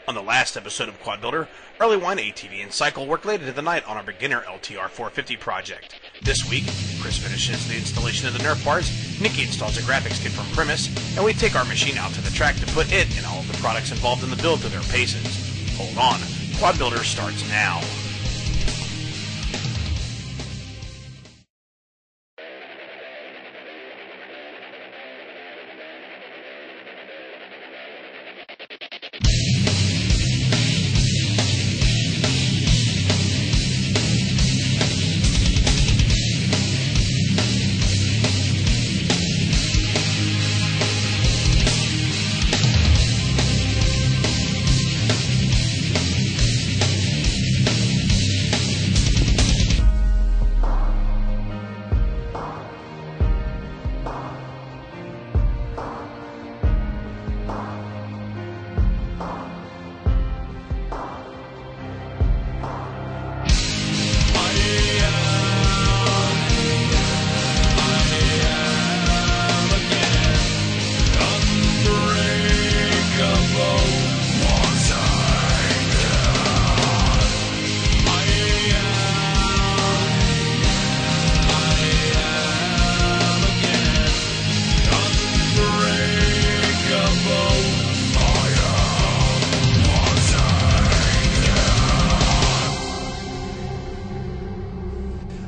On the last episode of Quad Builder, Early Wine ATV and Cycle worked late into the night on our beginner R450 project. This week, Chris finishes the installation of the Nerf bars, Nikki installs a graphics kit from Primus, and we take our machine out to the track to put it and all of the products involved in the build to their paces. Hold on, Quad Builder starts now.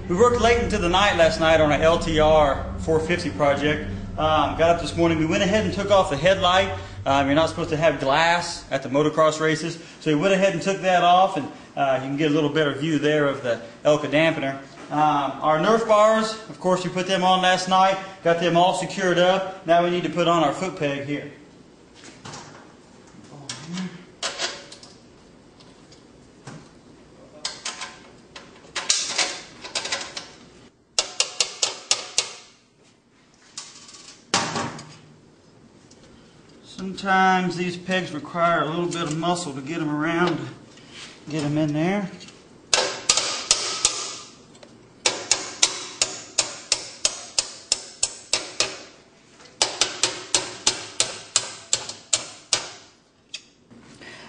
We worked late into the night last night on an LTR 450 project. Got up this morning. We went ahead and took off the headlight. You're not supposed to have glass at the motocross races, so we went ahead and took that off, and you can get a little better view there of the Elka dampener. Our Nerf bars, of course, we put them on last night, got them all secured up. Now we need to put on our foot peg here. Sometimes these pegs require a little bit of muscle to get them around, get them in there.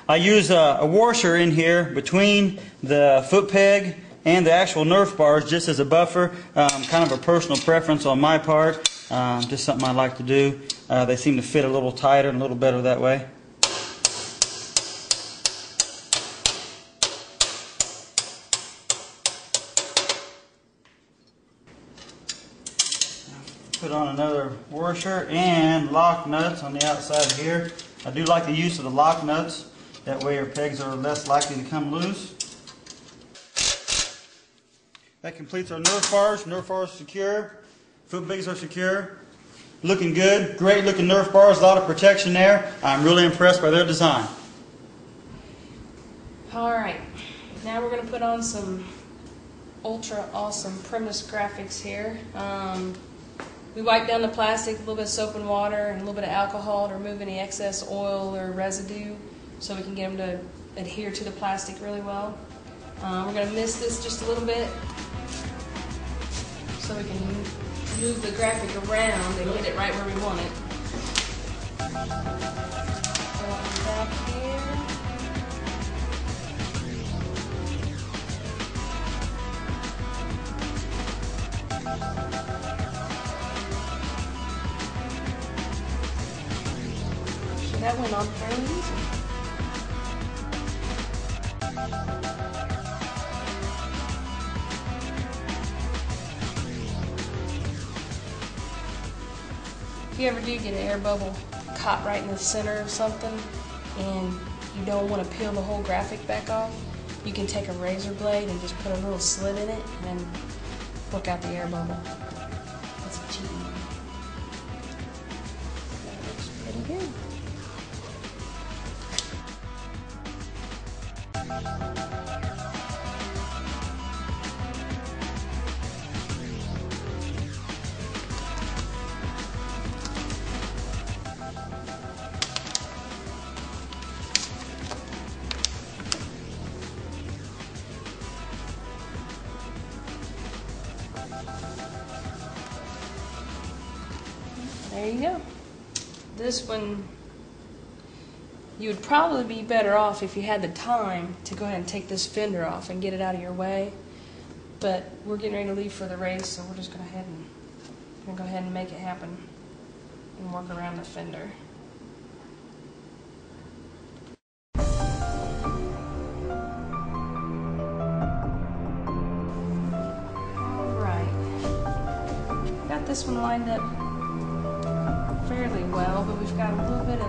I use a washer in here between the foot peg and the actual Nerf bars just as a buffer, kind of a personal preference on my part, just something I like to do. They seem to fit a little tighter and a little better that way. Put on another washer and lock nuts on the outside here. I do like the use of the lock nuts. That way your pegs are less likely to come loose. That completes our Nerf bars. Nerf bars are secure. Foot pegs are secure. Looking good. Great looking Nerf bars. A lot of protection there. I'm really impressed by their design. Alright, now we're going to put on some ultra awesome Primus graphics here. We wipe down the plastic, a little bit of soap and water and a little bit of alcohol to remove any excess oil or residue so we can get them to adhere to the plastic really well. We're going to mist this just a little bit so we can move the graphic around and get it right where we want it. Back here. So that went on fairly easy. If you ever do get an air bubble caught right in the center of something and you don't want to peel the whole graphic back off, you can take a razor blade and just put a little slit in it and then work out the air bubble. That's a cheat. That looks pretty good. There you go. This one You would probably be better off if you had the time to go ahead and take this fender off and get it out of your way. But we're getting ready to leave for the race, so we're just going to go ahead and make it happen and work around the fender. Got this one lined up fairly well, but we've got a little bit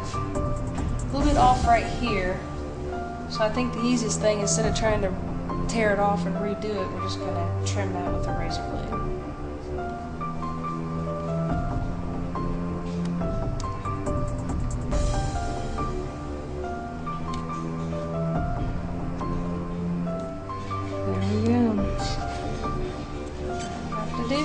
off right here. So I think the easiest thing, instead of trying to tear it off and redo it, we're just going to trim that with a razor blade. There we go. Have to do.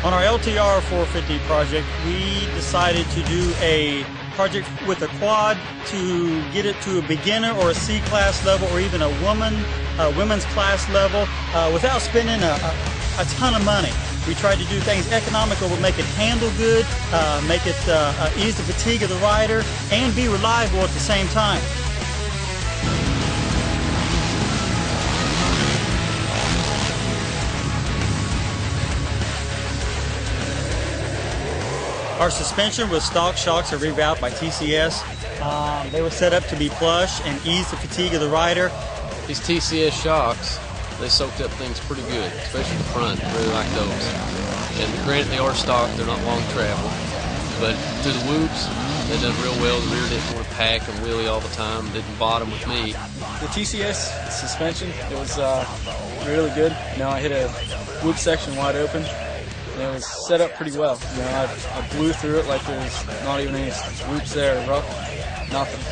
On our LTR 450 project, we decided to do a project with a quad to get it to a beginner or a C-class level, or even a women's class level, without spending a ton of money. We tried to do things economical, but make it handle good, make it ease the fatigue of the rider, and be reliable at the same time. Our suspension with stock shocks are rerouted by TCS. They were set up to be plush and ease the fatigue of the rider. These TCS shocks, they soaked up things pretty good, especially the front. I really like those. And granted, they are stock, they're not long travel, but to the whoops, they done real well. The rear didn't want to pack and wheelie all the time, didn't bottom with me. The TCS suspension, it was really good. I hit a whoop section wide open. And it was set up pretty well. I blew through it like there was not even any whoops there, rough, nothing.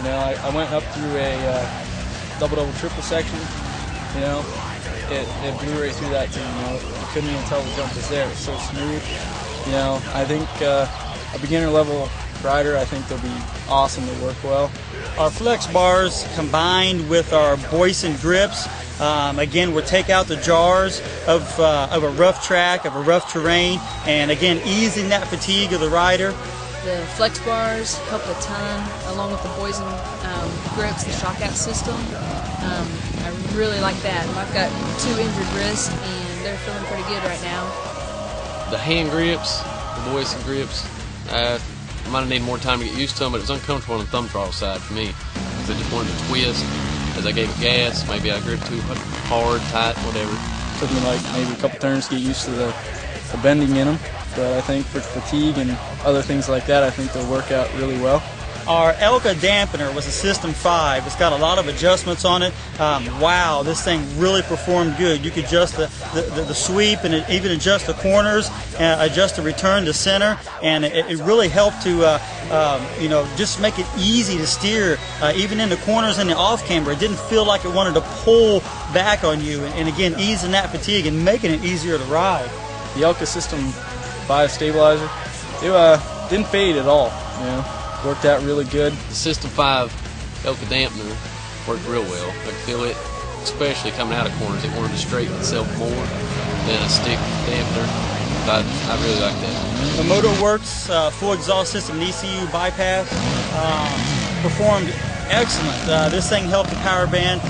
I went up through a double, triple section. It blew right through that too. You couldn't even tell the jump was there. It's so smooth. I think a beginner level rider, I think they'll be awesome to work well. Our flex bars combined with our Boyson grips. Again, we'll take out the jars of a rough track, of a rough terrain, and again, easing that fatigue of the rider. The flex bars helped a ton, along with the Boyson grips, the shock out system. I really like that. I've got 2 injured wrists, and they're feeling pretty good right now. The hand grips, the Boyson grips, I might have needed more time to get used to them, but it was uncomfortable on the thumb throttle side for me, because I just wanted to twist. As I gave it gas, maybe I gripped too hard, tight, whatever. Took me like maybe a couple turns to get used to the bending in them, but I think for fatigue and other things like that, I think they'll work out really well. Our Elka dampener was a System 5. It's got a lot of adjustments on it. Wow, this thing really performed good. You could adjust the sweep and even adjust the corners, adjust the return to center, and it really helped to just make it easy to steer, even in the corners and the off camber. It didn't feel like it wanted to pull back on you, and again, easing that fatigue and making it easier to ride. The Elka System 5 stabilizer, it didn't fade at all. Worked out really good. The System 5 Elka dampener worked real well. I could feel it, especially coming out of corners. It wanted to straighten itself more than a stick dampener. I really like that. The MotoWorks full exhaust system and ECU bypass performed excellent. This thing helped the power band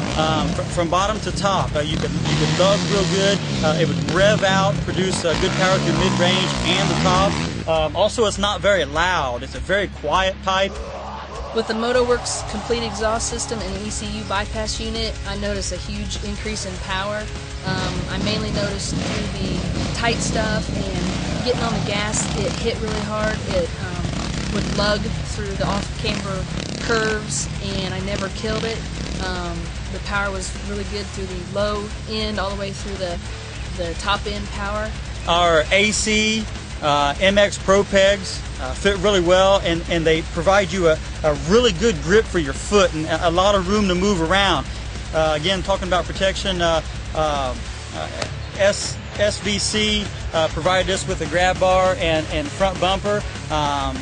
from bottom to top. You could lug real good. It would rev out, produce good power through mid-range and the top. Also, it's not very loud. It's a very quiet pipe. With the MotoWorks complete exhaust system and ECU bypass unit, I noticed a huge increase in power. I mainly noticed through the tight stuff and getting on the gas, it hit really hard. It would lug through the off-camber curves, and I never killed it. The power was really good through the low end all the way through the the top end power? Our AC MX Pro pegs fit really well, and they provide you a really good grip for your foot and a lot of room to move around. Again, talking about protection, SVC provided us with a grab bar and front bumper.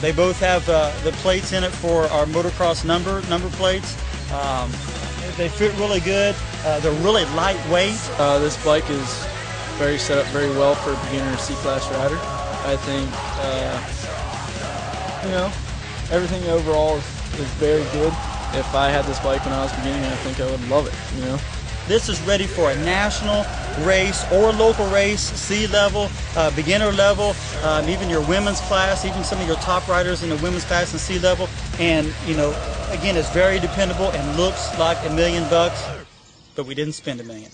They both have the plates in it for our motocross number plates. They fit really good. They're really lightweight. This bike is set up very well for a beginner C-Class rider. I think, everything overall is very good. If I had this bike when I was beginning, I think I would love it, This is ready for a national race or local race, C-level, beginner level, even your women's class, even some of your top riders in the women's class and C-level. And, again, it's very dependable and looks like $1 million, but we didn't spend $1 million.